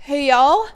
Hey y'all,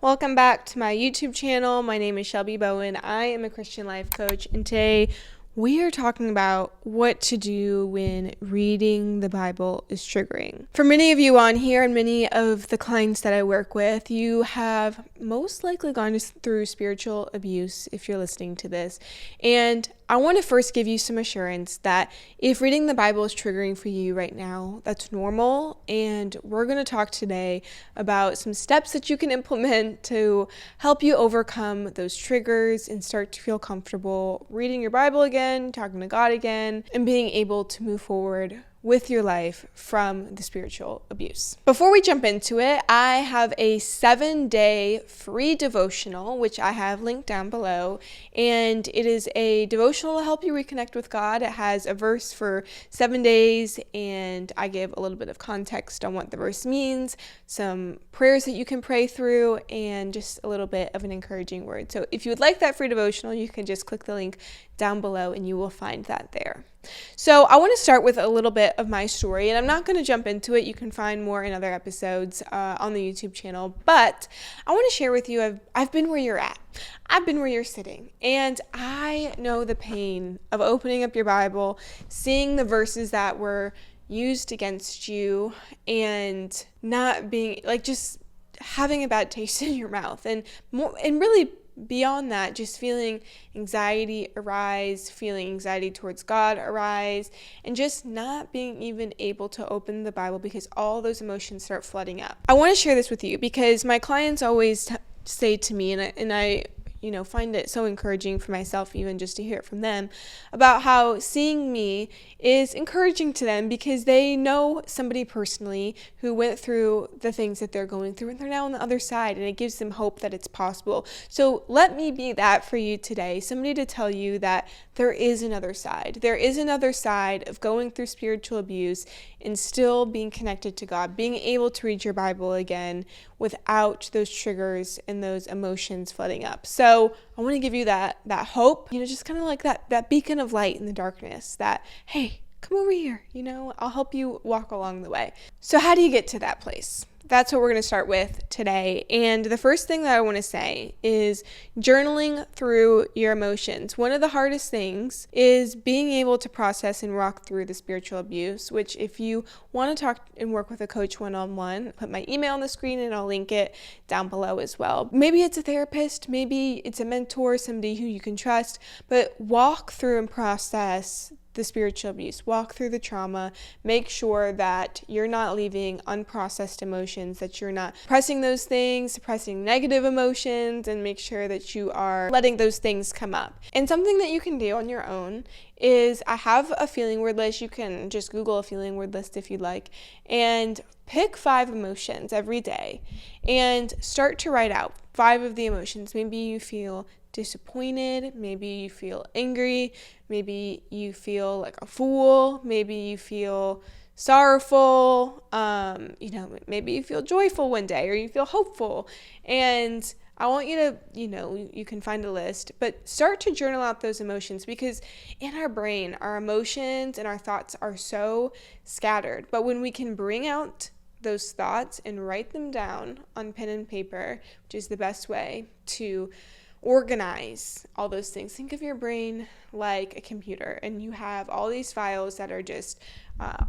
welcome back to my YouTube channel. My name is Shelby Bowen. I am a Christian life coach, and today we are talking about what to do when reading the Bible is triggering. For many of you on here and many of the clients that I work with, you have most likely gone through spiritual abuse if you're listening to this. And I want to first give you some assurance that if reading the Bible is triggering for you right now, that's normal. And we're going to talk today about some steps that you can implement to help you overcome those triggers and start to feel comfortable reading your Bible again, talking to God again, and being able to move forward with your life from the spiritual abuse. Before we jump into it, I have a 7-day free devotional, which I have linked down below, and it is a devotional to help you reconnect with God. It has a verse for 7 days, and I give a little bit of context on what the verse means, some prayers that you can pray through, and just a little bit of an encouraging word. So if you would like that free devotional, you can just click the link down below and you will find that there. So I want to start with a little bit of my story, and I'm not going to jump into it. You can find more in other episodes on the YouTube channel, but I want to share with you, I've been where you're at. I've been where you're sitting, and I know the pain of opening up your Bible, seeing the verses that were used against you, and not being just having a bad taste in your mouth, and really beyond that, just feeling anxiety arise, feeling anxiety towards God arise, and just not being even able to open the Bible because all those emotions start flooding up. I want to share this with you because my clients always say to me, and I find it so encouraging for myself even just to hear it from them, about how seeing me is encouraging to them because they know somebody personally who went through the things that they're going through, and they're now on the other side, and it gives them hope that it's possible. So let me be that for you today, somebody to tell you that there is another side. There is another side of going through spiritual abuse and still being connected to God, being able to read your Bible again without those triggers and those emotions flooding up. So I want to give you that hope, just kind of like that beacon of light in the darkness, that, hey, come over here, I'll help you walk along the way. So how do you get to that place? That's what we're going to start with today. And the first thing that I want to say is journaling through your emotions. One of the hardest things is being able to process and walk through the spiritual abuse, which if you want to talk and work with a coach one-on-one, put my email on the screen and I'll link it down below as well. Maybe it's a therapist, maybe it's a mentor, somebody who you can trust, but walk through and process the spiritual abuse, walk through the trauma, make sure that you're not leaving unprocessed emotions, that you're not pressing those things, suppressing negative emotions, and make sure that you are letting those things come up. And something that you can do on your own is, I have a feeling word list. You can just Google a feeling word list if you'd like, and pick 5 emotions every day and start to write out 5 of the emotions. Maybe you feel disappointed, maybe you feel angry, maybe you feel like a fool, maybe you feel sorrowful, maybe you feel joyful one day, or you feel hopeful. And I want you to, you can find a list, but start to journal out those emotions, because in our brain, our emotions and our thoughts are so scattered. But when we can bring out those thoughts and write them down on pen and paper, which is the best way to organize all those things. Think of your brain like a computer, and you have all these files that are just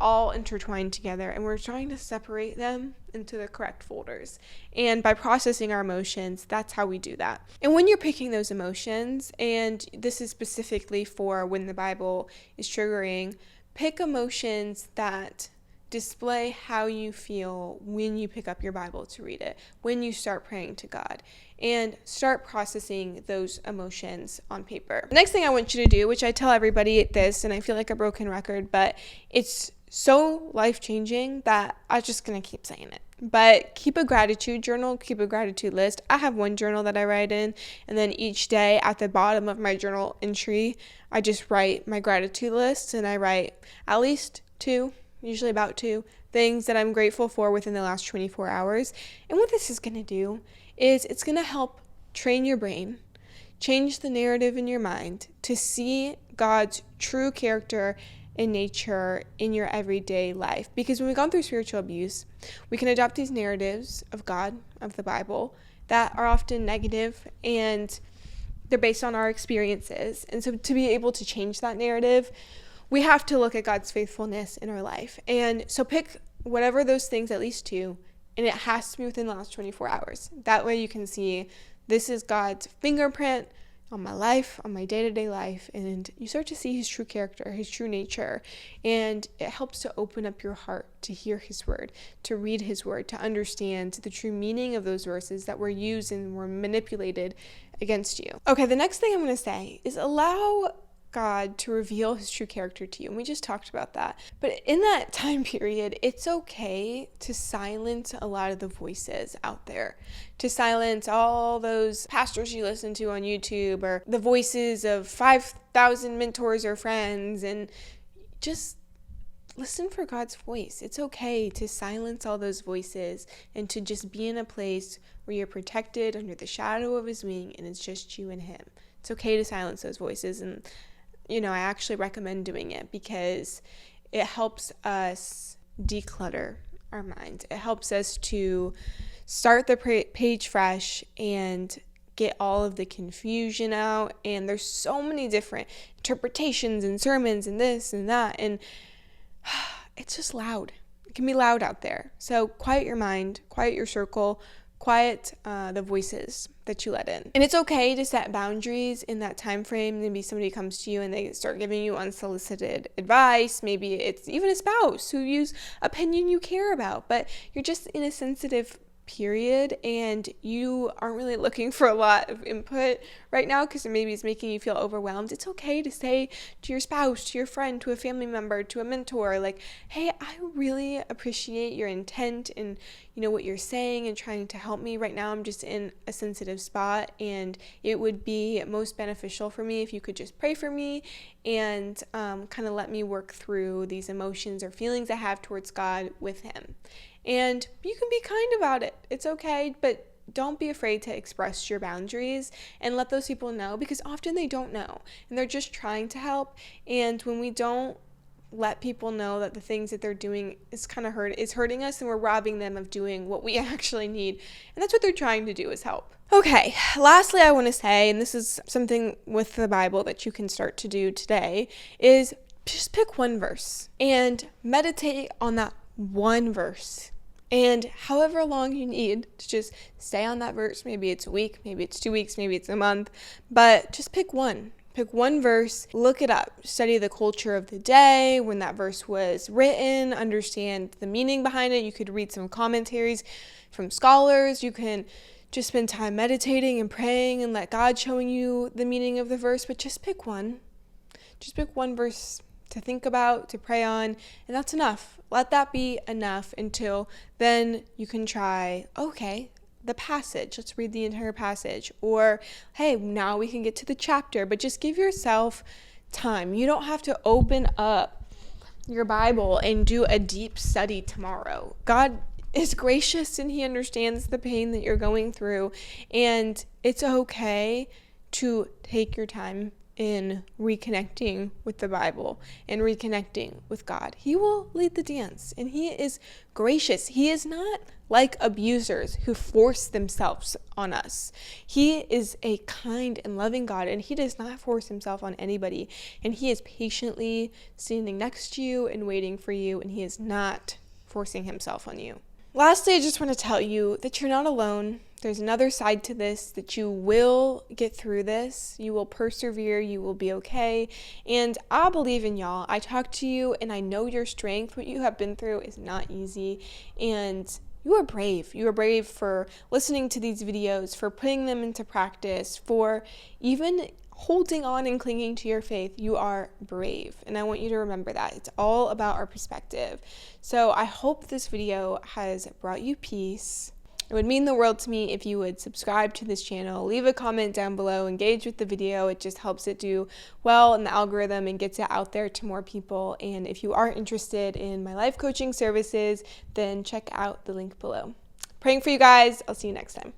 all intertwined together, and we're trying to separate them into the correct folders. And by processing our emotions, that's how we do that. And when you're picking those emotions, and this is specifically for when the Bible is triggering, pick emotions that display how you feel when you pick up your Bible to read it, when you start praying to God, and start processing those emotions on paper. The next thing I want you to do, which I tell everybody this, and I feel like a broken record, but it's so life-changing that I'm just going to keep saying it. But keep a gratitude journal, keep a gratitude list. I have one journal that I write in, and then each day at the bottom of my journal entry, I just write my gratitude list, and I write at least 2, usually about 2 things that I'm grateful for within the last 24 hours. And what this is going to do is it's going to help train your brain, change the narrative in your mind to see God's true character in nature in your everyday life. Because when we've gone through spiritual abuse, we can adopt these narratives of God, of the Bible, that are often negative, and they're based on our experiences. And so to be able to change that narrative, we have to look at God's faithfulness in our life. And so pick whatever those things, at least two, and it has to be within the last 24 hours. That way you can see this is God's fingerprint on my life, on my day-to-day life, and you start to see his true character, his true nature, and it helps to open up your heart to hear his word, to read his word, to understand the true meaning of those verses that were used and were manipulated against you. Okay, the next thing I'm going to say is allow God to reveal his true character to you. And we just talked about that. But in that time period, it's okay to silence a lot of the voices out there, to silence all those pastors you listen to on YouTube or the voices of 5,000 mentors or friends, and just listen for God's voice. It's okay to silence all those voices and to just be in a place where you're protected under the shadow of his wing and it's just you and him. It's okay to silence those voices, and I actually recommend doing it because it helps us declutter our minds. It helps us to start the page fresh and get all of the confusion out. And there's so many different interpretations and sermons and this and that. And it's just loud. It can be loud out there. So quiet your mind, quiet your circle, quiet the voices that you let in. And it's okay to set boundaries in that time frame. Maybe somebody comes to you and they start giving you unsolicited advice. Maybe it's even a spouse whose opinion you care about, but you're just in a sensitive period and you aren't really looking for a lot of input right now because maybe it's making you feel overwhelmed. It's okay to say to your spouse, to your friend, to a family member, to a mentor, like, hey, I really appreciate your intent and what you're saying and trying to help me. Right now I'm just in a sensitive spot, and it would be most beneficial for me if you could just pray for me and kind of let me work through these emotions or feelings I have towards God with him. And you can be kind about it. It's okay, but don't be afraid to express your boundaries and let those people know, because often they don't know and they're just trying to help. And when we don't let people know that the things that they're doing is hurting us, and we're robbing them of doing what we actually need. And that's what they're trying to do, is help. Okay, lastly, I want to say, and this is something with the Bible that you can start to do today, is just pick one verse and meditate on that one verse. And however long you need to just stay on that verse, maybe it's a week, maybe it's 2 weeks, maybe it's a month, but just pick one. Pick one verse, look it up, study the culture of the day, when that verse was written, understand the meaning behind it. You could read some commentaries from scholars. You can just spend time meditating and praying and let God showing you the meaning of the verse, but just pick one. Just pick one verse to think about, to pray on, and that's enough. Let that be enough until then you can try, okay, the passage. Let's read the entire passage. Or, hey, now we can get to the chapter, but just give yourself time. You don't have to open up your Bible and do a deep study tomorrow. God is gracious and he understands the pain that you're going through, and it's okay to take your time in reconnecting with the Bible and reconnecting with God. He will lead the dance, and he is gracious. He is not like abusers who force themselves on us. He is a kind and loving God, and he does not force himself on anybody, and he is patiently standing next to you and waiting for you, and he is not forcing himself on you. Lastly, I just want to tell you that you're not alone. There's another side to this, that you will get through this. You will persevere. You will be okay. And I believe in y'all. I talk to you and I know your strength. What you have been through is not easy. And you are brave. You are brave for listening to these videos, for putting them into practice, for even holding on and clinging to your faith. You are brave, and I want you to remember that. It's all about our perspective. So I hope this video has brought you peace. It would mean the world to me if you would subscribe to this channel, leave a comment down below, engage with the video. It just helps it do well in the algorithm and gets it out there to more people. And if you are interested in my life coaching services, then check out the link below. Praying for you guys. I'll see you next time.